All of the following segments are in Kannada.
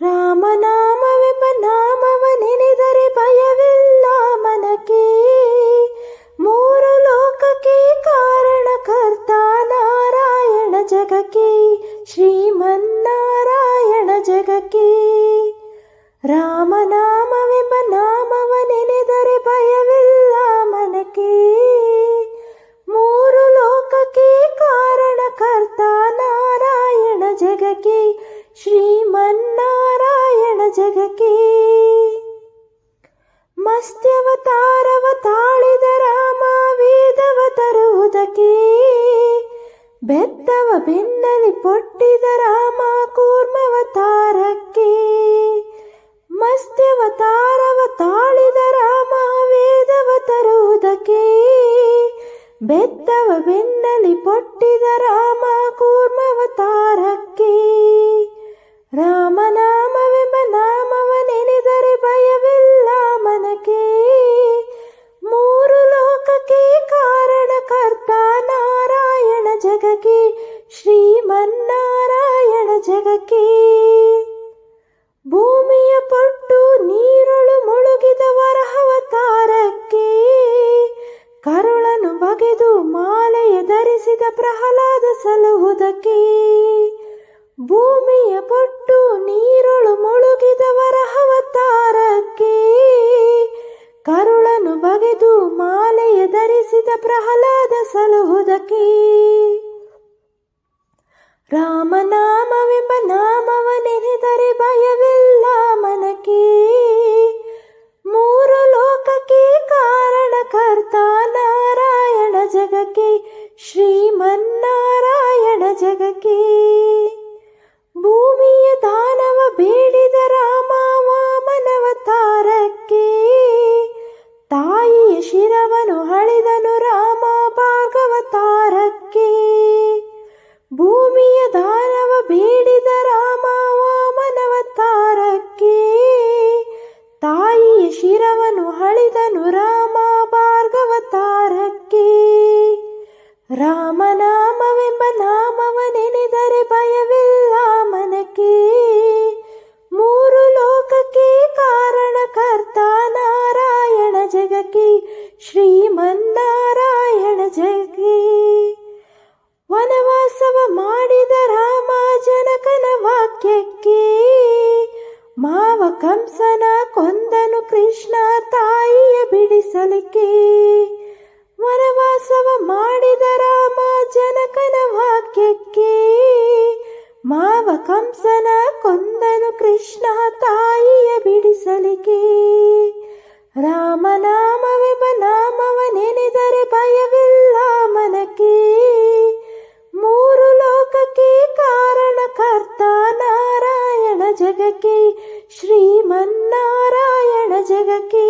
ರಾಮನಾಮವೆಂಬ ನಾಮವ ನೆನೆದರೆ ಭಯವಿಲ್ಲ ಮನಕ್ಕೆ. ಮೂರು ಲೋಕಕ್ಕೆ ಕಾರಣಕರ್ತ ನಾರಾಯಣ ಜಗಕ್ಕೆ, ಶ್ರೀಮನ್ನಾರಾಯಣ ಜಗಕ್ಕೆ. ರಾಮನಾಮವೆಂಬ ನಾಮವ ನೆನೆದರೆ ಭಯವಿಲ್ಲ ಮನಕ್ಕೆ. ಮೂರು ಲೋಕಕ್ಕೆ ಕಾರಣಕರ್ತ ನಾರಾಯಣ ಜಗಕ್ಕೆ, ಶ್ರೀಮನ್ನಾರಾಯಣ ಜಗಕ್ಕೆ. ಮತ್ಸ್ಯವತಾರವ ತಾಳಿದ ರಾಮ ವೇದವ ತರುವುದಕ್ಕೆ, ಬೆತ್ತವ ಬೆನ್ನಲಿ ಪೊಟ್ಟಿದ ರಾಮ ಕೂರ್ಮವತಾರಕ್ಕೆ. ಮತ್ಸ್ಯವತಾರವ ತಾಳಿದ ರಾಮ ವೇದವ ತರುವುದಕ್ಕೆ, ಬೆತ್ತವ ಬೆನ್ನಲಿ ಪೊಟ್ಟಿದ ರಾಮ ಕೂರ್ಮವತಾರಕ್ಕೆ. ರಾಮನಾಮವೆಂಬ ನಾಮವ ನೆನೆದರೆ ಭಯವಿಲ್ಲ ಮನಕ್ಕೆ. ಮೂರು ಲೋಕಕ್ಕೆ ಕಾರಣಕರ್ತ ನಾರಾಯಣ ಜಗಕ್ಕೆ, ಶ್ರೀಮನ್ನಾರಾಯಣ ಜಗಕ್ಕೆ. ಭೂಮಿಯ ಪೊಟ್ಟು ನೀರೊಳು ಮುಳುಗಿದ ವರಹವತಾರಕ್ಕೆ, ಕರುಳನು ಬಗೆದು ಮಾಲೆಯ ಧರಿಸಿದ ಪ್ರಹ್ಲಾದ ಸಲುಹುದಕ್ಕೆ. ಭೂಮಿಯ ಪೊಟ್ಟು ನೀರೊಳು ಮುಳುಗಿದ ವರಹವತಾರಕ್ಕೆ, ಕರುಳನು ಬಗೆದು ಮಾಲೆಯ ಧರಿಸಿದ ಪ್ರಹ್ಲಾದ ಸಲುಹುದಕ್ಕೆ. ರಾಮನಾಮವೆಂಬ ನಾಮವ ನೆನೆದರೆ ಭಯವಿಲ್ಲ ಮನಕ್ಕೆ. ಮೂರು ಲೋಕಕ್ಕೆ ಕಾರಣಕರ್ತ ನಾರಾಯಣ ಜಗಕ್ಕೆ, ಶ್ರೀಮನ್ನಾರಾಯಣ ಜಗಕ್ಕೆ. ಭೂಮಿಯ ದಾನವ ಬೇಡಿದ ರಾಮ ವಾಮನವತಾರಕ್ಕೆ, ತಾಯಿಯ ಶಿರವನು ಹಳಿದನು ರಾಮ ಭಾರ್ಗವತಾರಕ್ಕೆ. ಭೂಮಿಯ ದಾನವ ಬೇಡಿದ ರಾಮ ವಾಮನವತಾರಕ್ಕೆ, ತಾಯಿಯ ಶಿರವನು ಹಳಿದನು ರಾಮ ಭಾರ್ಗವತಾರಕ್ಕೆ. ರಾಮನಾಮವೆಂಬ ನಾಮವ ನೆನೆದರೆ ಭಯವಿಲ್ಲ ಮನಕ್ಕೆ. ಮೂರು ಲೋಕಕ್ಕೆ ಕಾರಣಕರ್ತ ನಾರಾಯಣ ಜಗಕ್ಕೆ, ಶ್ರೀಮನ್ನಾರಾಯಣ ಜಗಕ್ಕೆ. ವನವಾಸವ ಮಾಡಿದ ರಾಮ ಜನಕನ ವಾಕ್ಯಕ್ಕೆ, ಮಾವ ಕಂಸನ ಕೊಂದನು ಕೃಷ್ಣ ತಾಯಿಯ ಬಿಡಿಸಲಿಕ್ಕೆ. ವನವಾಸವ ಮಾಡಿದ ರಾಮ ಜನಕನ ವಾಕ್ಯಕ್ಕೆ, ಮಾವ ಕಂಸನ ಕೊಂದನು ಕೃಷ್ಣ ತಾಯಿಯ ಬಿಡಿಸಲಿಕ್ಕೆ. ರಾಮನಾಮವೆಂಬ ನಾಮವ ನೆನೆದರೆ ಭಯವಿಲ್ಲ ಮನಕ್ಕೆ. ಮೂರು ಲೋಕಕ್ಕೆ ಕಾರಣಕರ್ತ ನಾರಾಯಣ ಜಗಕ್ಕೆ, ಶ್ರೀಮನ್ನಾರಾಯಣ ಜಗಕ್ಕೆ.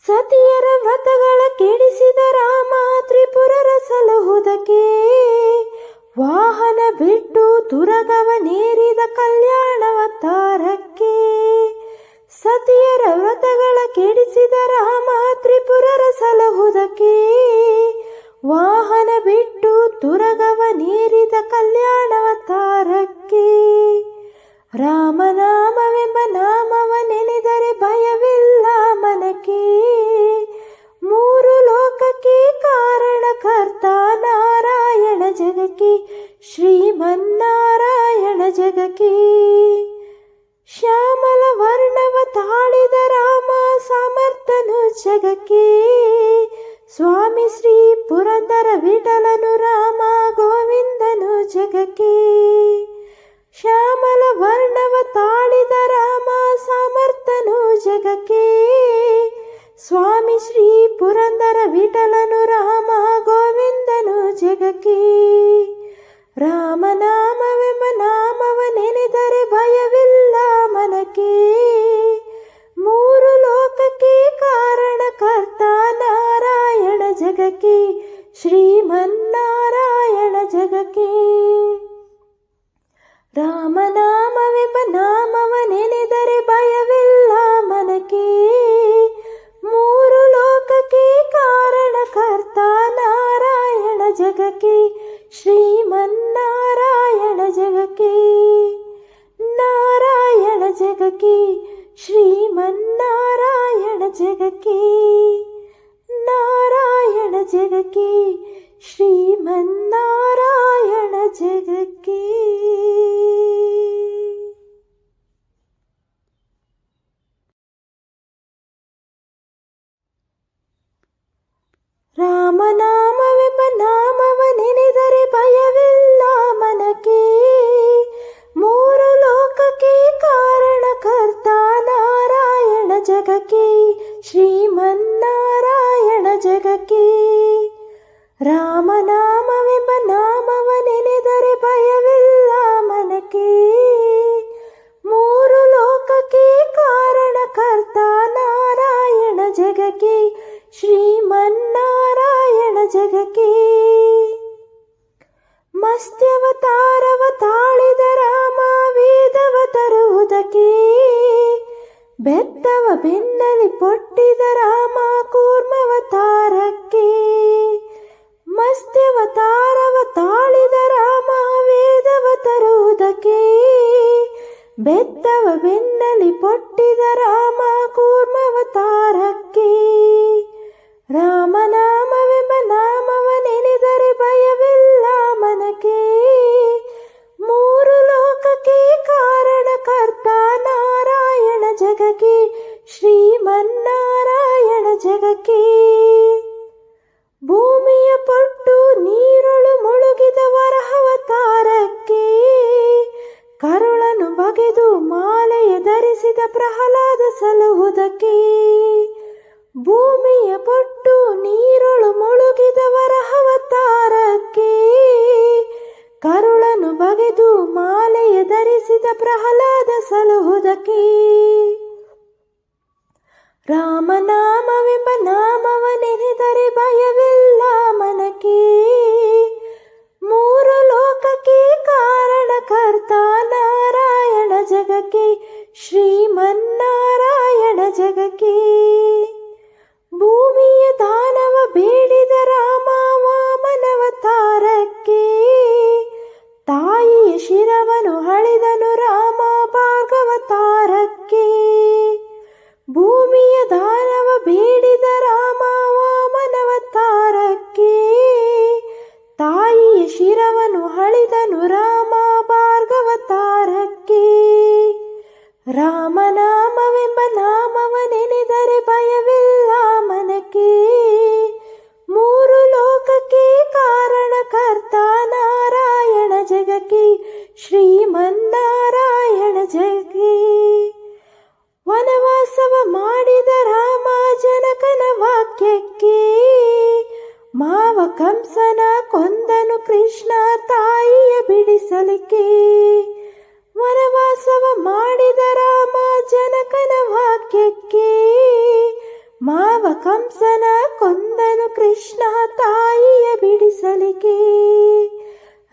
ಸತಿಯರ ವ್ರತಗಳ ಕೆಡಿಸಿದ ರಾಮ ತ್ರಿಪುರರ ಸಲುಹುದಕ್ಕೆ, ವಾಹನ ಬಿಟ್ಟು ತುರಗವ ನೇರಿದ ಕಲ್ಯಾಣವತಾರಕ್ಕೆ. ಸತಿಯರ ವ್ರತಗಳ ಕೆಡಿಸಿದ ರಾಮ ತ್ರಿಪುರರ ಸಲುಹುದಕ್ಕೆ, ವಾಹನ ಬಿಟ್ಟು ತುರಗವ ನೇರಿದ ಕಲ್ಯಾಣವತಾರಕ್ಕೆ. ರಾಮನಾಮವೆಂಬ ನಾಮವ ನೆನೆದರೆ ಭಯವಿಲ್ಲ ಮನಕ್ಕೆ. ಮೂರು ಲೋಕಕ್ಕೆ ಕಾರಣಕರ್ತ ನಾರಾಯಣ ಜಗಕ್ಕೆ, ಶ್ರೀಮನ್ನಾರಾಯಣ ಜಗಕ್ಕೆ. ಶ್ಯಾಮಲ ವರ್ಣವ ತಾಳಿದ ರಾಮ ಸಮರ್ಥನು ಜಗಕ್ಕೆ, ಸ್ವಾಮಿ ಶ್ರೀ ಪುರಂದರ ವಿಠಲನು ರಾಮ ಗೋವಿಂದನು ಜಗಕ್ಕೆ. ಶ್ಯಾಮಲ ವರ್ಣವ ತಾಳಿದ ರಾಮ ಸಮರ್ಥನು ಜಗಕ್ಕೆ, ಸ್ವಾಮಿ ಶ್ರೀ ಪುರಂದರ ವಿಠಲನು ರಾಮ ಗೋವಿಂದನು ಜಗಕ್ಕೆ. ರಾಮನಾಮವೆಂಬ ನಾಮವ ನೆನೆದರೆ ಭಯವಿಲ್ಲ ಮನಕ್ಕೆ. ಮೂರು ಲೋಕಕ್ಕೆ ಕಾರಣಕರ್ತ ನಾರಾಯಣ ಜಗಕ್ಕೆ, ಶ್ರೀಮನ್ನಾರಾಯಣ ಜಗಕ್ಕೆ. ರಾಮನಾಮವೆಂಬ ನಾಮವ ನೆನೆದರೆ ಭಯವಿಲ್ಲ ಮನಕ್ಕೆ. ಮೂರು ಲೋಕಕ್ಕೆ ಕಾರಣಕರ್ತ ನಾರಾಯಣ ಜಗಕ್ಕೆ, ಶ್ರೀಮನ್ನಾರಾಯಣ ಜಗಕ್ಕೆ. ಜಗಕ್ಕೆ ನಾರಾಯಣ ಜಗಕ್ಕೆ ಶ್ರೀಮನ್ನಾರಾಯಣ ಜಗಕ್ಕೆ. ರಾಮನಾಮವೆಂಬ ನಾಮವ ನೆನೆದರೆ ಭಯವಿಲ್ಲ ಮನಕ್ಕೆ. ಮೂರು ಲೋಕಕ್ಕೆ ಕಾರಣಕರ್ತ ನಾರಾಯಣ ಜಗಕ್ಕೆ ಶ್ರೀಮನ್ನಾರಾಯಣ ಜಗಕ್ಕೆ. ರಾಮನಾಮವೆಂಬ ನಾಮವ ನೆನೆದರೆ ಭಯವಿಲ್ಲ ಮನಕ್ಕೆ. ಮೂರು ಲೋಕಕ್ಕೆ ಕಾರಣಕರ್ತ ನಾರಾಯಣ ಜಗಕ್ಕೆ ಶ್ರೀಮನ್ನಾರಾಯಣ ಜಗಕ್ಕೆ. ಮಸ್ತ್ಯವತಾರವ ತಾಳಿದ ರಾಮ ವೇದವ ತರುವುದಕ್ಕೆ. ಬೆತ್ತವ ಬೆನ್ನಲಿ ಪೊಟ್ಟಿದ ರಾಮ ಕೂರ್ಮವತಾರಕ್ಕೆ. ಮಸ್ತ್ಯವತಾರವ ತಾಳಿದ ರಾಮ ವೇದವ ತರುವುದಕ್ಕೆ. ಬೆತ್ತವ ಬೆನ್ನಲಿ ಪೊಟ್ಟಿದ ರಾಮ ಕೂರ್ಮವತಾರಕ್ಕೆ. ರಾಮನಾಮವೆಂಬ ನಾಮವ ನೆನೆದರೆ ಭಯವಿಲ್ಲ ಮನಕ್ಕೆ. ಮೂರು ಲೋಕಕ್ಕೆ ಕಾರಣಕರ್ತ ನಾರಾಯಣ ಜಗಕ್ಕೆ ಶ್ರೀಮನ್ನಾರಾಯಣ ಜಗಕ್ಕೆ. ಭೂಮಿಯ ಪೊಟ್ಟು ನೀರೊಳು ಮುಳುಗಿದ ವರಹವತಾರಕ್ಕೆ. ಕರುಳನ್ನು ಬಗೆದು ಮಾಲೆಯ ಧರಿಸಿದ ಪ್ರಹ್ಲಾದ ಸಲುಹುದಕ್ಕೆ. ಭೂಮಿಯ ಪೊಟ್ಟು ನೀರೊಳು ಮುಳುಗಿದ ವರಹವತಾರಕ್ಕೆ. ಕರುಳನ್ನು ಬಗೆದು ಮಾಲೆಯ ಧರಿಸಿದ ಪ್ರಹ್ಲಾದ ಸಲುಹುದಕ್ಕೆ. ರಾಮನಾಮವೆಂಬ ನಾಮವ ನೆನೆದರೆ ಭಯವಿಲ್ಲ ಮನಕ್ಕೆ. ಮೂರು ಲೋಕಕ್ಕೆ ಕಾರಣಕರ್ತ ನಾರಾಯಣ ಜಗಕ್ಕೆ ಶ್ರೀಮನ್ನಾರಾಯಣ ಜಗಕ್ಕೆ. ಭೂಮಿಯ ದಾನವ ಬೇಡಿದ ರಾಮ ವಾಮನವತಾರಕ್ಕೆ. ತಾಯಿಯ ಶಿರವನ್ನು ಹಳಿದನು ರಾಮ ಭಾರ್ಗವತಾರಕ್ಕೆ. ಭೂಮಿಯ ದಾನವ ಬೇಡಿದ ರಾಮ ವಾಮನವತಾರಕ್ಕೆ. ತಾಯಿಯ ಶಿರವನ್ನು ಹಳಿದನು ರಾಮ ಭಾರ್ಗವತಾರಕ್ಕೆ. ರಾಮನಾಮವೆಂಬ ನಾಮವ ನೆನೆದರೆ ಭಯವಿಲ್ಲ ಮನಕ್ಕೆ. ಮೂರು ಲೋಕಕ್ಕೆ ಕಾರಣಕರ್ತ ನಾರಾಯಣ ಜಗಕ್ಕೆ ಶ್ರೀಮನ್ನಾರಾಯಣ ಜಗಕ್ಕೆ. ವನವಾಸವ ಮಾಡಿದ ರಾಮ ಜನಕನ ವಾಕ್ಯಕ್ಕೆ. ಮಾವ ಕಂಸನ ಕೊಂದನು ಕೃಷ್ಣ ತಾಯಿಯ ಬಿಡಿಸಲಿಕ್ಕೆ. ವನವಾಸವ ಮಾಡಿದ ರಾಮ ಜನಕನ ವಾಕ್ಯಕ್ಕೆ. ಮಾವ ಕಂಸನ ಕೊಂದನು ಕೃಷ್ಣ ತಾಯಿಯ ಬಿಡಿಸಲಿಕ್ಕೆ.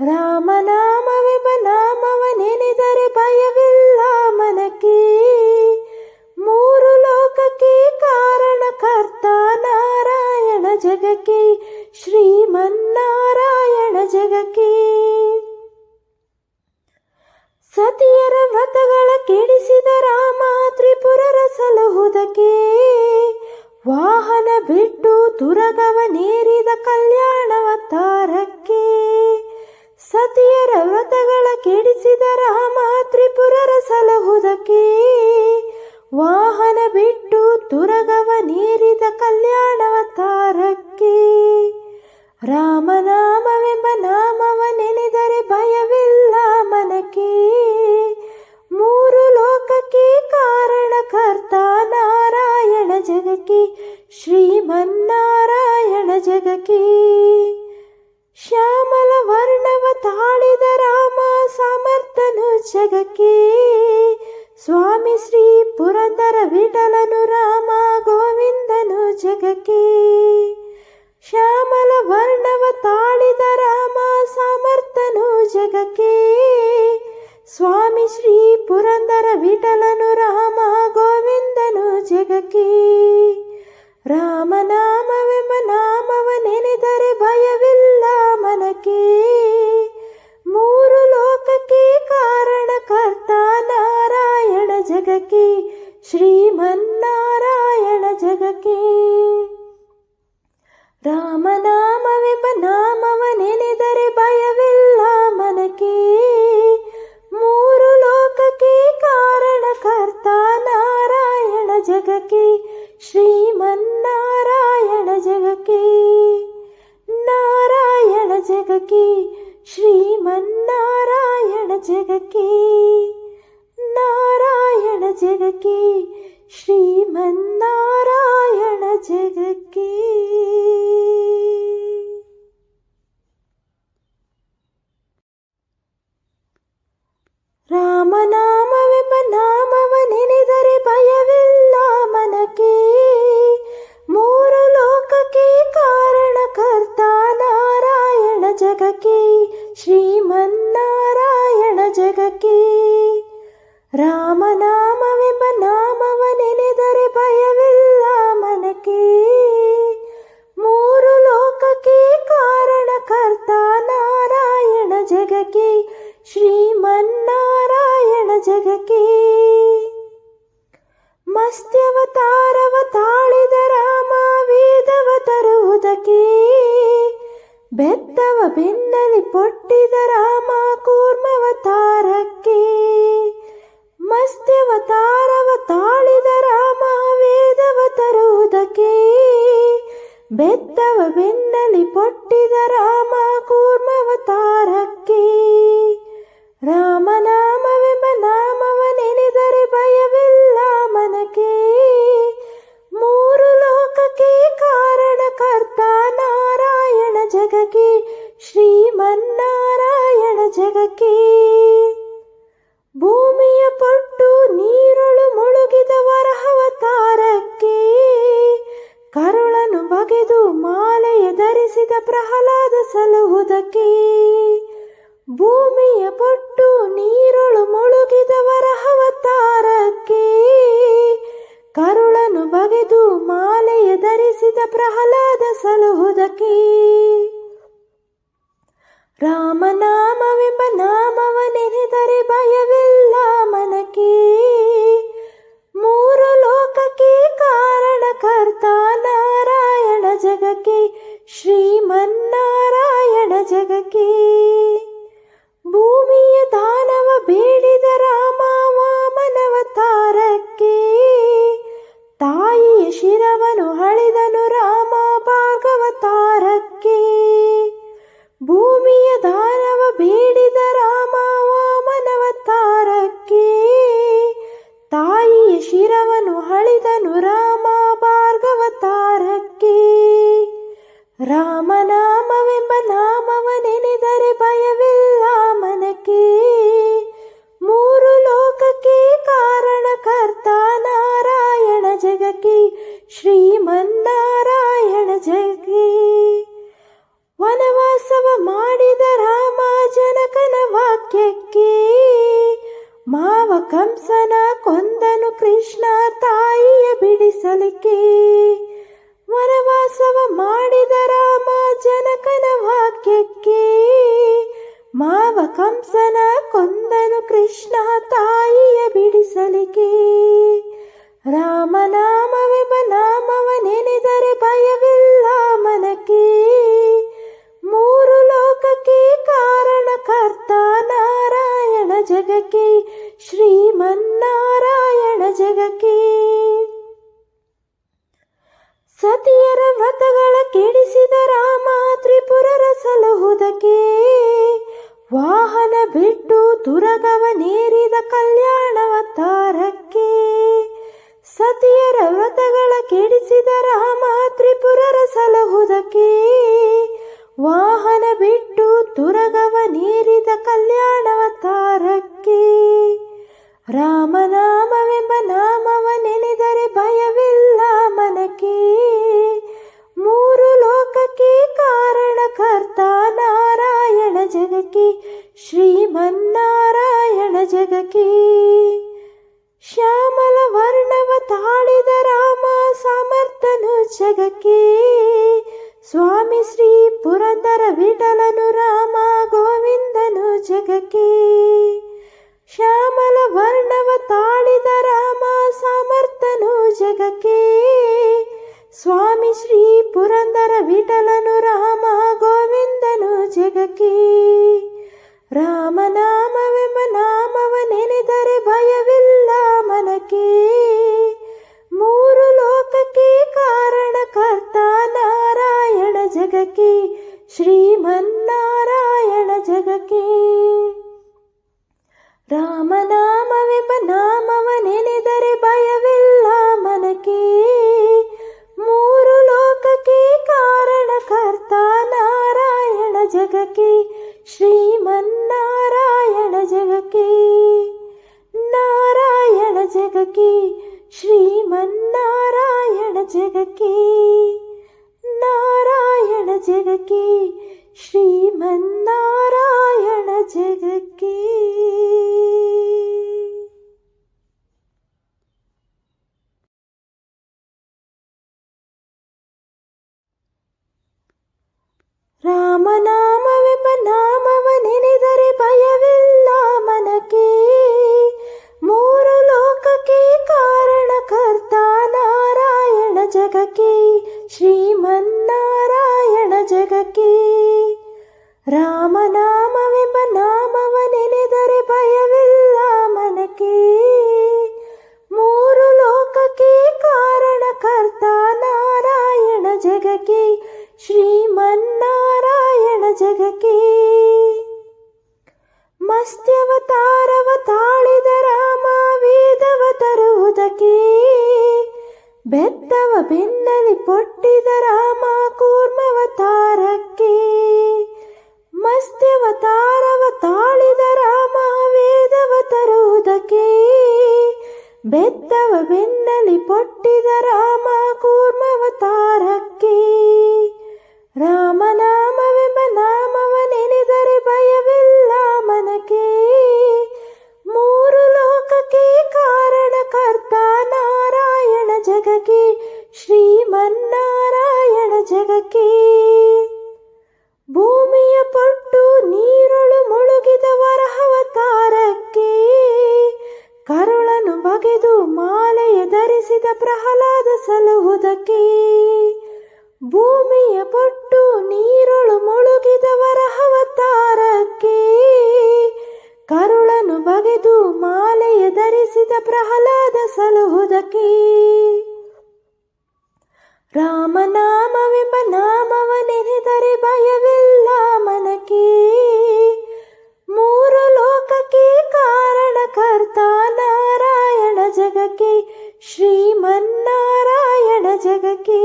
ರಾಮನಾಮವೆಂಬ ನಾಮವ ನೆನೆದರೆ ಭಯವಿಲ್ಲ ಮನಕ್ಕೆ. ಮೂರು ಲೋಕಕ್ಕೆ ಕಾರಣಕರ್ತ ನಾರಾಯಣ ಜಗಕ್ಕೆ ಶ್ರೀಮನ್ನಾರಾಯಣ ಜಗಕ್ಕೆ. ಸತಿಯರ ವ್ರತಗಳ ಕೆಡಿಸಿದ ರಾಮ ತ್ರಿಪುರರ ಸಲುಹುದಕ್ಕೆ. ವಾಹನ ಬಿಟ್ಟು ತುರಗವ ನೇರಿದ ಕಲ್ಯಾಣವತಾರಕ್ಕೆ. ಸತಿಯರ ವ್ರತಗಳ ಕೆಡಿಸಿದ ರಾಮ ತ್ರಿಪುರರ ಸಲಹುದಕ್ಕೆ. ವಾಹನ ಬಿಟ್ಟು ತುರಗವ ನೇರಿದ ಕಲ್ಯಾಣವತಾರಕ್ಕೆ. ರಾಮನಾಮವೆಂಬ ನಾಮವ ನೆನೆದರೆ ಭಯವಿಲ್ಲ ಮನಕ್ಕೆ. ಮೂರು ಲೋಕಕ್ಕೆ ಕಾರಣಕರ್ತ ನಾರಾಯಣ ಜಗಕ್ಕೆ ಶ್ರೀಮನ್ನಾರಾಯಣ ಜಗಕ್ಕೆ. ಶ್ಯಾಮಲ ವರ್ಣವ ತಾಳಿದ ರಾಮ ಸಮರ್ಥನು ಜಗಕ್ಕೆ. ಸ್ವಾಮಿ ಶ್ರೀ ಪುರಂದರ ವಿಠಲನು ರಾಮ ಗೋವಿಂದನು ಜಗಕ್ಕೆ. ಶ್ಯಾಮಲ ವರ್ಣವ ತಾಳಿದ ರಾಮ ಸಮರ್ಥನು ಜಗಕ್ಕೆ. ಸ್ವಾಮಿ ಶ್ರೀ ಪುರಂದರ ವಿಠಲನು ರಾಮ ಗೋವಿಂದನು ಜಗಕ್ಕೆ. ರಾಮನಾಮವೆಂಬ ನಾಮವ ನೆನೆದರೆ ಭಯವಿಲ್ಲ ಮನಕ್ಕೆ. ಮೂರು ಲೋಕಕ್ಕೆ ಕಾರಣಕರ್ತ ನಾರಾಯಣ ಜಗಕ್ಕೆ ಶ್ರೀಮನ್ನಾರಾಯಣ ಜಗಕ್ಕೆ. ಜಗಕ್ಕೆ ನಾರಾಯಣ ಜಗಕ್ಕೆ ಶ್ರೀಮನ್ನಾರಾಯಣ ಜಗಕ್ಕೆ. ರಾಮನಾಮವೆಂಬ ನಾಮವ ನೆನೆದರೆ ಭಯವಿಲ್ಲ ಮನಕ್ಕೆ. ಮೂರು ಲೋಕಕ್ಕೆ ಕಾರಣಕರ್ತ ನಾರಾಯಣ ಜಗಕ್ಕೆ ಶ್ರೀಮನ್ನಾರಾಯಣ ಜಗಕ್ಕೆ. ರಾಮನಾಮವೆಂಬ ನಾಮವ ನೆನೆದರೆ ಭಯವಿಲ್ಲ ಮನಕ್ಕೆ. ಮೂರು ಲೋಕಕ್ಕೆ ಕಾರಣಕರ್ತ ನಾರಾಯಣ ಜಗಕ್ಕೆ ಶ್ರೀಮನ್ನಾರಾಯಣ ಜಗಕ್ಕೆ. ಮಸ್ತ್ಯವತಾರವ ತಾಳಿದ ರಾಮ ವೇದವ ತರುವುದಕ್ಕೆ. ಬೆತ್ತವ ಬೆನ್ನಲಿ ಪೊಟ್ಟಿದ ರಾಮ ಕೂರ್ಮವತಾರಕ್ಕೆ. ಮಸ್ತ್ಯವತಾರವ ತಾಳಿದ ರಾಮ ವೇದವ ತರುವುದಕ್ಕೆ. ಬೆತ್ತವ ಬೆನ್ನಲಿ ಪೊಟ್ಟಿದ ರಾಮ ಕೂರ್ಮವತಾರಕ್ಕೆ. ರಾಮನಾಮವೆಂಬ ನಾಮವ ನೆನೆದರೆ ಭಯವಿಲ್ಲ ಮನಕ್ಕೆ. ಮೂರು ಲೋಕಕ್ಕೆ ಕಾರಣಕರ್ತ ನಾರಾಯಣ ಜಗಕ್ಕೆ ಶ್ರೀಮನ್ನಾರಾಯಣ ಜಗಕ್ಕೆ. ಭೂಮಿಯ ಪೊಟ್ಟು ನೀರುಳು ಮುಳುಗಿದ ವರಹವತಾರಕ್ಕೆ. ಕರುಳನ್ನು ಬಗೆದು ಮಾಲೆಯ ಧರಿಸಿದ ಪ್ರಹ್ಲಾದ ಸಲುಹುದಕ್ಕೆ. ಭೂಮಿಯ ಪೊಟ್ಟು ನೀರುಳು ಮುಳುಗಿದ ವರಹವತಾರಕ್ಕೆ. ಕರುಳನ್ನು ಬಗೆದು ಮಾಲೆಯ ಧರಿಸಿದ ಪ್ರಹ್ಲಾದ ಸಲುಹುದಕ್ಕೆ. ರಾಮನಾಮವೆಂಬ ನಾಮವ ನೆನೆದರೆ ಭಯವಿಲ್ಲ ಮನಕ್ಕೆ. ಮೂರು ಲೋಕಕ್ಕೆ ಕಾರಣಕರ್ತ ನಾರಾಯಣ ಜಗಕ್ಕೆ ಶ್ರೀಮನ್ನಾರಾಯಣ ಜಗಕ್ಕೆ. ಭೂಮಿಯ ದಾನವ ಬೇಡಿದ ರಾಮ ವಾಮನವತಾರಕ್ಕೆ. ತಾಯಿಯ ಶಿರವನು ಹಳಿದನು ರಾಮ ಭಾರ್ಗವತಾರಕ್ಕೆ. ಭೂಮಿಯ ದಾನವ ಬೇಡಿದ ರಾಮ ವಾಮನವತಾರಕ್ಕೆ. ತಾಯಿಯ ಶಿರವನು ಹಳಿದನು ರಾಮ ಭಾರ್ಗವತಾರಕ್ಕೆ. ರಾಮನಾಮವೆಂಬ ನಾಮವ ನೆನೆದರೆ ಭಯವಿಲ್ಲ ಮನಕ್ಕೆ. ಮೂರು ಲೋಕಕ್ಕೆ ಕಾರಣಕರ್ತ ನಾರಾಯಣ ಜಗಕ್ಕೆ ಶ್ರೀಮನ್ನಾರಾಯಣ ಜಗಕ್ಕೆ. ವನವಾಸವ ಮಾಡಿದ ರಾಮ ಜನಕನ ವಾಕ್ಯಕ್ಕೆ. ಮಾವ ಕಂಸನ ಕೊಂದನು ಕೃಷ್ಣ ತಾಯಿಯ ಬಿಡಿಸಲಿಕ್ಕೆ. ವನವಾಸವ ಮಾಡಿದ ರಾಮ ಜನಕನ ವಾಕ್ಯಕ್ಕೆ. ಮಾವ ಕಂಸನ ಕೊಂದನು ಕೃಷ್ಣ ತಾಯಿಯ ಬಿಡಿಸಲಿಕ್ಕೆ. ರಾಮನಾಮವೆಂಬ ನಾಮವ ನೆನೆದರೆ ಭಯವಿಲ್ಲ ಮನಕ್ಕೆ. ಮೂರು ಲೋಕಕ್ಕೆ ಕಾರಣಕರ್ತ ನಾರಾಯಣ ಜಗಕ್ಕೆ ಶ್ರೀಮನ್ನಾರಾಯಣ ಜಗಕ್ಕೆ. ಸತಿಯರ ವ್ರತಗಳ ಕೆಡಿಸಿದ ರಾಮ ತ್ರಿಪುರರ ಸಲುಹುದಕ್ಕೆ. ವಾಹನ ಬಿಟ್ಟು ತುರಗವನೇರಿದ ಕಲ್ಯಾಣವತಾರಕ್ಕೆ. ಸತಿಯರ ವ್ರತಗಳ ಕೆಡಿಸಿದ ರಾಮ ತ್ರಿಪುರರ ಸಲಹುದಕ್ಕೆ. ವಾಹನ ಬಿಟ್ಟು ತುರಗವನೇರಿದ ಕಲ್ಯಾಣವತಾರಕ್ಕೆ. ರಾಮನಾಮವೆಂಬ ನಾಮವ ನೆನೆದರೆ ಭಯವಿಲ್ಲ ಮನಕ್ಕೆ. ಮೂರು ಲೋಕಕ್ಕೆ ಕಾರಣಕರ್ತ ನಾರಾಯಣ ಜಗಕ್ಕೆ ಶ್ರೀಮನ್ನಾರಾಯಣ ಜಗಕ್ಕೆ. ಶ್ಯಾಮಲ ವರ್ಣವ ತಾಳಿದ ರಾಮ ಸಮರ್ಥನು ಜಗಕ್ಕೆ. ಸ್ವಾಮಿ ಶ್ರೀ ಪುರಂದರ ವಿಠಲನು ರಾಮ ಗೋವಿಂದನು ಜಗಕ್ಕೆ. ಶ್ಯಾಮಲ ವರ್ಣವ ತಾಳಿದ ರಾಮ ಸಮರ್ಥನು ಜಗಕ್ಕೆ. ಸ್ವಾಮಿ ಶ್ರೀ ಪುರಂದರ ವಿಠಲನು ರಾಮ ಗೋವಿಂದನು ಜಗಕ್ಕೆ. ರಾಮನಾಮವೆಂಬ ನಾಮವ ನೆನೆದರೆ ಭಯವಿಲ್ಲ ಮನಕ್ಕೆ. ಮೂರು ಲೋಕಕ್ಕೆ ಕಾರಣಕರ್ತ ನಾರಾಯಣ ಜಗಕ್ಕೆ ಶ್ರೀಮನ್ನಾರಾಯಣ ಜಗಕ್ಕೆ. ರಾಮನಾಮವೆಂಬ ನಾಮವ ನೆನೆದರೆ ಭಯವಿಲ್ಲ ಮನಕ್ಕೆ. ಮೂರು ಲೋಕಕ್ಕೆ ಕಾರಣಕರ್ತ ನಾರಾಯಣ ಜಗಕ್ಕೆ, ಶ್ರೀಮನ್ನಾರಾಯಣ ಜಗಕ್ಕೆ. ನಾರಾಯಣ ಜಗಕ್ಕೆ, ಶ್ರೀಮನ್ನಾರಾಯಣ ಜಗಕ್ಕೆ. ನಾರಾಯಣ ಜಗಕ್ಕೆ, ಶ್ರೀಮನ್ನಾರಾಯಣ ಜಗಕ್ಕೆ. ರಾಮನಾಮವೆಂಬ ನಾಮವ ನೆನೆದರೆ ಭಯವಿಲ್ಲ ಮನಕ್ಕೆ. ಮೂರು ಲೋಕಕ್ಕೆ ಕಾರಣಕರ್ತ ನಾರಾಯಣ ಜಗಕ್ಕೆ, ಶ್ರೀಮನ್ನಾರಾಯಣ ಜಗಕ್ಕೆ. ರಾಮನಾಮವೆಂಬ ನಾಮವ ನೆನೆದರೆ ಭಯವಿಲ್ಲ ಮನಕ್ಕೆ. ಮೂರು ಲೋಕಕ್ಕೆ ಕಾರಣಕರ್ತ ನಾರಾಯಣ ಜಗಕ್ಕೆ, ಶ್ರೀಮನ್ನಾರಾಯಣ ಜಗಕ್ಕೆ. ಮತ್ಸ್ಯವತಾರವ ತಾಳಿದ ರಾಮ ವೇದವ ತರುವುದಕ್ಕೆ, ಬೆತ್ತವ ಬೆನ್ನಲಿ ಪೊಟ್ಟಿದ ರಾಮ ಕೂರ್ಮವತಾರಕ್ಕೆ. ಮತ್ಸ್ಯವತಾರವ ತಾಳಿದ ರಾಮ ವೇದವ ತರುವುದಕ್ಕೆ, ಬೆತ್ತವ ಬೆನ್ನಲಿ ಪೊಟ್ಟಿದ ರಾಮ ಕೂರ್ಮವತಾರಕ್ಕೆ. ರಾಮನಾಮವೆಂಬ ನಾಮವ ನೆನೆದರೆ ಭಯವಿಲ್ಲ ಮನಕ್ಕೆ. ಮೂರು ಲೋಕಕ್ಕೆ ಕಾರಣಕರ್ತ ನಾರಾಯಣ ಜಗಕ್ಕೆ, ಶ್ರೀಮನ್ನಾರಾಯಣ ಜಗಕ್ಕೆ. ಭೂಮಿಯ ಪೊಟ್ಟು ನೀರೊಳು ಮುಳುಗಿದ ವರಹವತಾರಕ್ಕೆ, ಕರುಳನ್ನು ಬಗೆದು ಮಾಲೆಯ ಧರಿಸಿದ ಪ್ರಹ್ಲಾದ ಸಲುಹುದಕ್ಕೆ. ಭೂಮಿಯ ಪೊಟ್ಟು ನೀರೊಳು ಮುಳುಗಿದ ವರಹವತಾರಕ್ಕೆ, ಕರುಳನ್ನು ಬಗೆದು ಮಾಲೆಯ ಧರಿಸಿದ ಪ್ರಹ್ಲಾದ ಸಲುಹುದಕ್ಕೆ. ರಾಮನಾಮವೆಂಬ ನಾಮವ ನೆನೆದರೆ ಭಯವಿಲ್ಲ ಮನಕ್ಕೆ. ಮೂರು ಲೋಕಕ್ಕೆ ಕಾರಣಕರ್ತ ನಾರಾಯಣ ಜಗಕ್ಕೆ, ಶ್ರೀಮನ್ನಾರಾಯಣ ಜಗಕ್ಕೆ.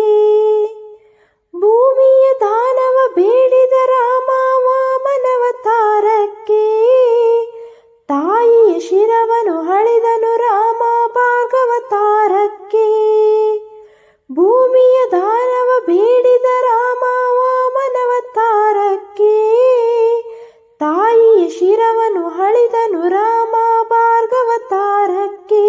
ಭೂಮಿಯ ದಾನವ ಬೇಡಿದ ರಾಮ ವಾಮನವತಾರಕ್ಕೆ, ತಾಯಿಯ ಶಿರವನ್ನು ಹಳಿದನು ರಾಮ ಭಾರ್ಗವತಾರಕ್ಕೆ. ಭೂಮಿಯ ದಾನವ ಬೇಡಿದ ರಾಮ ವಾಮನವತಾರಕ್ಕೆ, ತಾಯಿಯ ಶಿರವನ್ನು ಹಳಿದನು ರಾಮ ಭಾರ್ಗವತಾರಕ್ಕೆ.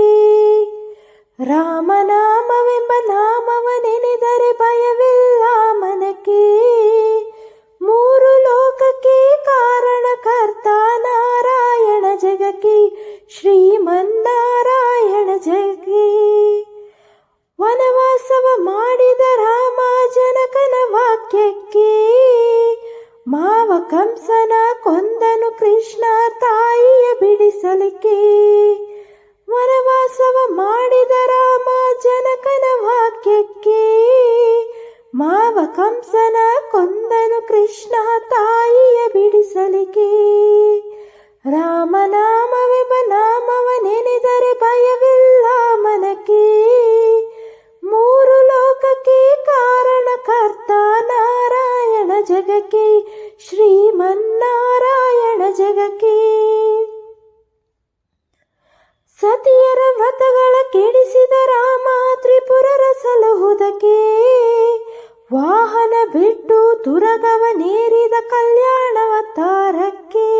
ರಾಮನಾಮವೆಂಬ ನಾಮವ ನೆನೆದರೆ ಭಯವಿಲ್ಲ ಮನಕ್ಕೆ. ಮೂರು ಲೋಕಕ್ಕೆ ಕಾರಣಕರ್ತ ನಾರಾಯಣ ಜಗಕ್ಕೆ, ಶ್ರೀಮನ್ನಾರಾಯಣ ಜಗಕ್ಕೆ. ವನವಾಸವ ಮಾಡಿದ ರಾಮ ಜನಕನ ವಾಕ್ಯಕ್ಕೆ, ಮಾವ ಕಂಸನ ಕೊಂದನು ಕೃಷ್ಣ ತಾಯಿಯ ಬಿಡಿಸಲಿಕ್ಕೆ. ವನವಾಸವ ಮಾಡಿದ ರಾಮ ಜನಕನ ವಾಕ್ಯಕ್ಕೆ, ಮಾವ ಕಂಸನ ಕೊಂದನು ಕೃಷ್ಣ ತಾಯಿಯ ಬಿಡಿಸಲಿಕ್ಕೆ. ರಾಮನಾಮವೆಂಬ ನಾಮವ ನೆನೆದರೆ ಭಯವಿಲ್ಲ ಮನಕ್ಕೆ. ಮೂರು ಲೋಕಕ್ಕೆ ಕಾರಣಕರ್ತ ನಾರಾಯಣ ಜಗಕ್ಕೆ, ಶ್ರೀಮನ್ನಾರಾಯಣ ಜಗಕ್ಕೆ. ಸತಿಯರ ವ್ರತಗಳ ಕೆಡಿಸಿದ ರಾಮ ತ್ರಿಪುರರ ಸಲುಹುದಕ್ಕೆ, ವಾಹನ ಬಿಟ್ಟು ತುರಗವನೇರಿದ ಕಲ್ಯಾಣವತಾರಕ್ಕೆ.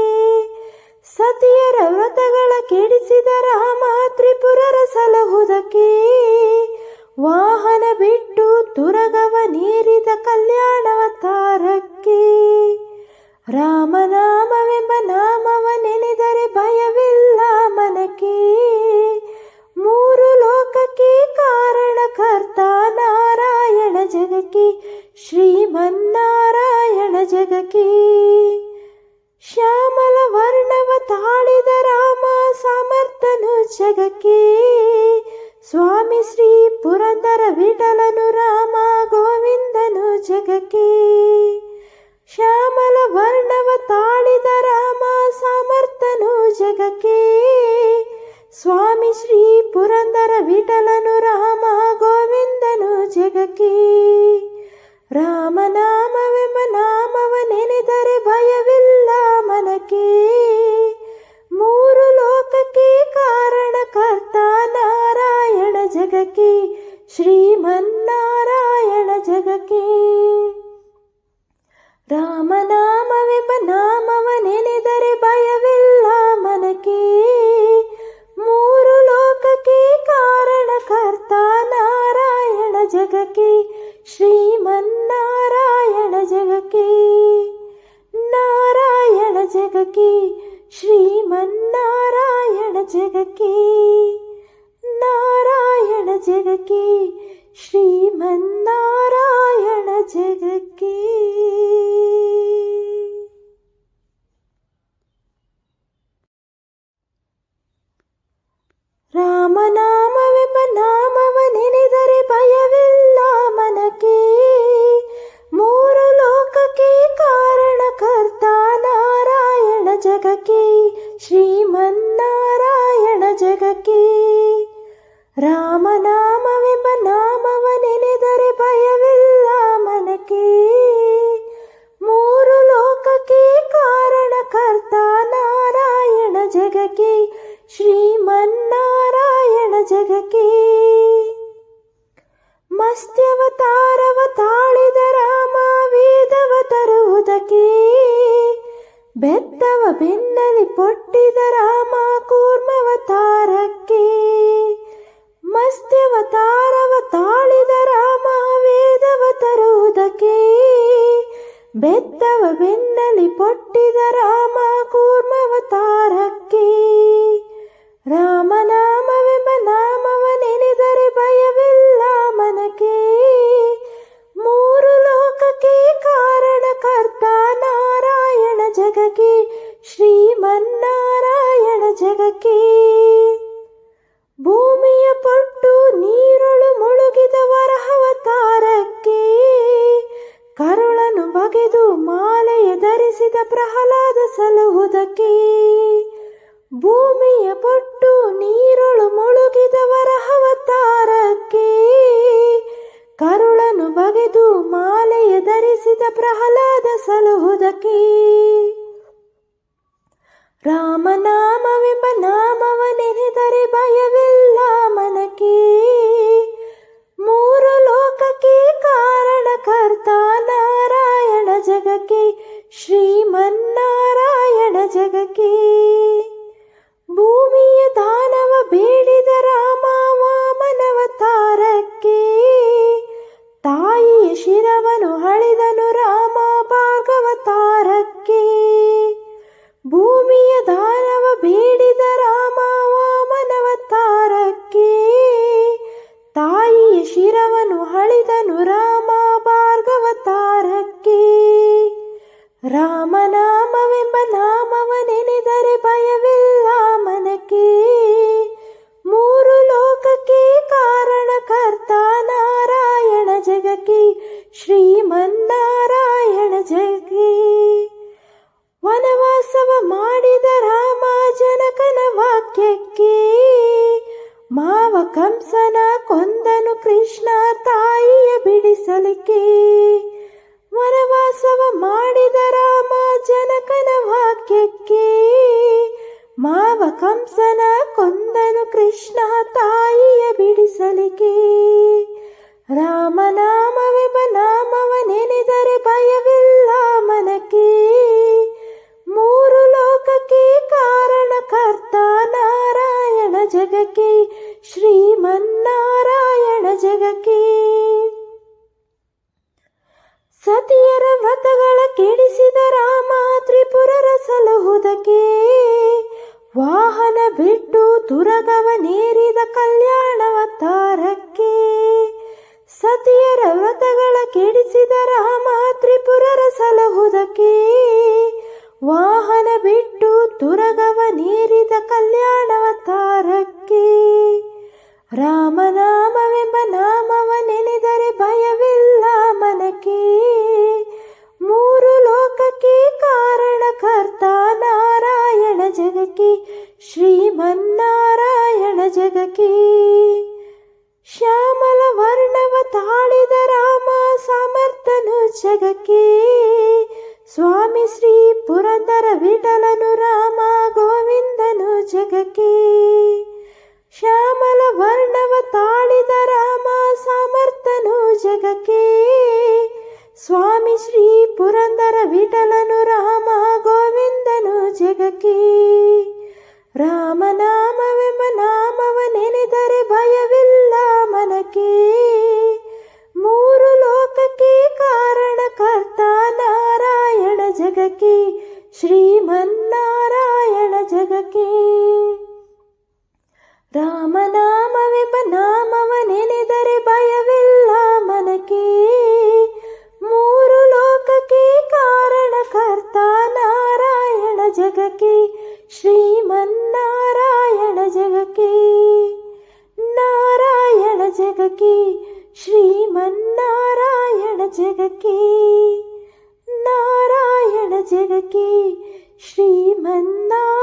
ಸತಿಯರ ವ್ರತಗಳ ಕೆಡಿಸಿದ ರಾಮ ತ್ರಿಪುರರ ಸಲಹುದಕ್ಕೆ, ವಾಹನ ಬಿಟ್ಟು ತುರಗವನೇರಿದ ಕಲ್ಯಾಣವತಾರಕ್ಕೆ. ರಾಮನಾಮವೆಂಬ ನಾಮವ ನೆನೆದರೆ ಭಯವಿಲ್ಲ ಮನಕ್ಕೆ. ಮೂರು ಲೋಕಕ್ಕೆ ಕಾರಣಕರ್ತ ನಾರಾಯಣ ಜಗಕ್ಕೆ, ಶ್ರೀಮನ್ನಾರಾಯಣ ಜಗಕ್ಕೆ. ಶ್ಯಾಮಲ ವರ್ಣವ ತಾಳಿದ ರಾಮ ಸಮರ್ಥನು ಜಗಕ್ಕೆ, ಸ್ವಾಮಿ ಶ್ರೀ ಪುರಂದರ ವಿಠಲನು ರಾಮ ಗೋವಿಂದನು ಜಗಕ್ಕೆ. ಶ್ಯಾಮಲ ವರ್ಣವ ತಾಳಿದ ರಾಮ ಸಮರ್ಥನು ಜಗಕ್ಕೆ ಸ್ವಾಮಿ ಶ್ರೀ ಪುರಂದರ ವಿಠಲನು ರಾಮ ಗೋವಿಂದನು ಜಗಕ್ಕೆ ರಾಮನಾಮವೆಂಬ ನಾಮವ ನೆನೆದರೆ ಭಯವಿಲ್ಲ ಮನಕ್ಕೆ ಮೂರು ಲೋಕಕ್ಕೆ ಕಾರಣಕರ್ತ ನಾರಾಯಣ ಜಗಕ್ಕೆ ಶ್ರೀಮನ್ನಾರಾಯಣ ಜಗಕ್ಕೆ ರಾಮನಾಮವೆಂಬ ನಾಮವ ನೆನೆದರೆ ಭಯವಿಲ್ಲ ಮನಕ್ಕೆ ಮೂರು ಲೋಕಕ್ಕೆ ಕಾರಣಕರ್ತ ನಾರಾಯಣ ಜಗಕ್ಕೆ ಶ್ರೀಮನ್ನಾರಾಯಣ ಜಗಕ್ಕೆ ನಾರಾಯಣ ಜಗಕ್ಕೆ ಶ್ರೀಮನ್ನಾರಾಯಣ ಜಗಕ್ಕೆ ನಾರಾಯಣ ಜಗಕ್ಕೆ ಶ್ರೀಮನ್ನಾರಾಯಣ ಜಗಕ್ಕೆ ರಾಮನಾಮವೆಂಬ ನಾಮವ ನೆನೆದರೆ ಭಯವಿಲ್ಲ ಮನಕ್ಕೆ ಮೂರು ಲೋಕಕ್ಕೆ ಕಾರಣಕರ್ತ ನಾರಾಯಣ ಜಗಕ್ಕೆ ಶ್ರೀಮನ್ನಾರಾಯಣ ಜಗಕ್ಕೆ ರಾಮನಾಮವೆಂಬ ನಾಮವ ನೆನೆದರೆ ಭಯವಿಲ್ಲ ಮನಕ್ಕೆ ಮೂರು ಲೋಕಕ್ಕೆ ಕಾರಣಕರ್ತ ನಾರಾಯಣ ಜಗಕ್ಕೆ ಶ್ರೀಮನ್ನಾರಾಯಣ ಜಗಕ್ಕೆ ಮತ್ಸ್ಯವತಾರವ ತಾಳಿದ ರಾಮ ವೇದವ ತರುವುದಕ್ಕೆ ಬೆತ್ತವ ಬೆನ್ನಲಿ ಪೊಟ್ಟಿದ ರಾಮ ಕೂರ್ಮವತಾರಕ್ಕೆ ಮತ್ಸ್ಯವತಾರವ ತಾಳಿದ ರಾಮ ವೇದವ ತರುವುದಕ್ಕೆ ಬೆತ್ತವ ಬೆನ್ನಲಿ ಪೊಟ್ಟಿದ ರಾಮ ಕೂರ್ಮವತಾರಕ್ಕೆ ರಾಮನಾಮವೆಂಬ ನಾಮವ ನೆನೆದರೆ ಭಯವಿಲ್ಲ ಮನಕ್ಕೆ ಮೂರು ಲೋಕಕ್ಕೆ ಕಾರಣಕರ್ತ ನಾರಾಯಣ ಜಗಕ್ಕೆ ಶ್ರೀಮನ್ನಾರಾಯಣ ಜಗಕ್ಕೆ ಭೂಮಿಯ ಪೊಟ್ಟು ನೀರೊಳು ಮುಳುಗಿದ ವರಹವತಾರಕ್ಕೆ ಕರುಳನು ಬಗೆದು ಮಾಲೆಯ ಧರಿಸಿದ ಪ್ರಹ್ಲಾದ ಸಲುಹುದಕ್ಕೆ ಭೂಮಿಯ ಪೊಟ್ಟು ನೀರೊಳು ಮುಳುಗಿದ ವರಹವತಾರಕ್ಕೆ ಕರುಳನು ಬಗೆದು ಮಾಲೆಯ ಧರಿಸಿದ ಪ್ರಹ್ಲಾದ ಸಲುಹುದಕ್ಕೆ ರಾಮನಾಮವೆಂಬ ನಾಮವ ನೆನೆದರೆ ಭಯವಿಲ್ಲ ಮನಕ್ಕೆ ಮೂರು ಲೋಕಕ್ಕೆ ಕಾರಣಕರ್ತ ನಾರಾಯಣ ಜಗಕ್ಕೆ ಶ್ರೀಮನ್ನಾರಾಯಣ ಜಗಕ್ಕೆ ಭೂಮಿಯ ದಾನವ ಬೇಡಿದ ರಾಮ ವಾಮನವತಾರಕ್ಕೆ ತಾಯಿಯ ಶಿರವನು ಹಳಿದನು ರಾಮ ಭಾಗವತಾರಕ್ಕೆ ಭೂಮಿಯ ದಾನವ ಬೇಡಿದ ರಾಮ ವಾಮನವತಾರಕ್ಕೆ ತಾಯಿಯ ಶಿರವನು ಹಳಿದನು ರಾಮ ಭಾರ್ಗವತಾರಕ್ಕೆ ರಾಮನಾಮವೆಂಬ ನಾಮವ ನೆನೆದರೆ ಭಯವಿಲ್ಲ ಮನಕ್ಕೆ ಮೂರು ಲೋಕಕ್ಕೆ ಕಾರಣಕರ್ತ ನಾರಾಯಣ ಜಗಕ್ಕೆ ಶ್ರೀಮನ್ನಾರಾಯಣ ಜಗಕ್ಕೆ ವನವಾಸವ ಮಾಡಿದ ರಾಮ ಜನಕನ ವಾಕ್ಯಕ್ಕೆ ಮಾವ ಕಂಸನ ಕೊಂದನು ಕೃಷ್ಣ ತಾಯಿಯ ಬಿಡಿಸಲಿಕ್ಕೆ ವನವಾಸವ ಮಾಡಿದ ರಾಮ ಜನಕನ ವಾಕ್ಯಕ್ಕೆ ಮಾವ ಕಂಸನ ಕೊಂದನು ಕೃಷ್ಣ ತಾಯಿಯ ಬಿಡಿಸಲಿಕ್ಕೆ ರಾಮನಾಮವೆಂಬ ನಾಮವ ನೆನೆದರೆ ಭಯವಿಲ್ಲ ಮನಕ್ಕೆ ಮೂರು ಲೋಕಕ್ಕೆ ಕಾರಣಕರ್ತ ನಾರಾಯಣ ಜಗಕ್ಕೆ ಶ್ರೀಮನ್ನಾರಾಯಣ ಜಗಕ್ಕೆ ಸತಿಯರ ವ್ರತಗಳ ಕೆಡಿಸಿದ ರಾಮ ತ್ರಿಪುರರ ಸಲಹುದಕ್ಕೆ ವಾಹನ ಬಿಟ್ಟು ತುರಗವನೇರಿದ ಕಲ್ಯಾಣವತಾರಕ್ಕೆ ಸತಿಯರ ವ್ರತಗಳ ಕೆಡಿಸಿದ ರಾಮ ತ್ರಿಪುರರ ಸಲಹುದಕ್ಕೆ ವಾಹನ ಬಿಟ್ಟು ತುರಗವನೇರಿದ ಕಲ್ಯಾಣವತಾರಕ್ಕೆ ರಾಮನಾಮವೆಂಬ ನಾಮವ ನೆನೆದರೆ ಭಯವಿಲ್ಲ ಮನಕ್ಕೆ ಮೂರು ಲೋಕಕ್ಕೆ ಕಾರಣಕರ್ತ ನಾರಾಯಣ ಜಗಕ್ಕೆ ಜಗಕ್ಕೆ ಶ್ರೀಮನ್ನಾರಾಯಣ ಜಗಕ್ಕೆ. ಶ್ಯಾಮಲ ವರ್ಣವ ತಾಳಿದ ರಾಮ ಸಮರ್ಥನು ಜಗಕ್ಕೆ. ಸ್ವಾಮಿ ಶ್ರೀ ಪುರಂದರ ವಿಠಲನು ರಾಮ ಗೋವಿಂದನು ಜಗಕ್ಕೆ. ಶ್ಯಾಮಲ ವರ್ಣವ ತಾಳಿದ ರಾಮ ಸಮರ್ಥನು ಜಗಕ್ಕೆ. ಸ್ವಾಮಿ ಶ್ರೀ ಪುರಂದರ ವಿಠಲನು ರಾಮ ಗೋವಿಂದನು ಜಗಕ್ಕೆ. ರಾಮನಾಮವೆಂಬ ನಾಮವ ನೆನೆದರೆ ಭಯವಿಲ್ಲ ಮನಕ್ಕೆ. ಮೂರು ಲೋಕಕ್ಕೆ ಕಾರಣಕರ್ತ ನಾರಾಯಣ ಜಗಕ್ಕೆ ಶ್ರೀಮನ್ನಾರಾಯಣ ಜಗಕ್ಕೆ. ರಾಮನಾಮವೆಂಬ ನಾಮವ ನೆನೆದರೆ ಭಯವಿಲ್ಲ ಮನಕ್ಕೆ. ಮೂರು ಲೋಕಕ್ಕೆ ಕಾರಣಕರ್ತ ನಾರಾಯಣ ಜಗಕ್ಕೆ ಶ್ರೀಮನ್ನಾರಾಯಣ ಜಗಕ್ಕೆ. ನಾರಾಯಣ ಜಗಕ್ಕೆ ಶ್ರೀಮನ್ನಾರಾಯಣ ಜಗಕ್ಕೆ. ನಾರಾಯಣ ಜಗಕ್ಕೆ ಶ್ರೀಮನ್ನಾರಾಯಣ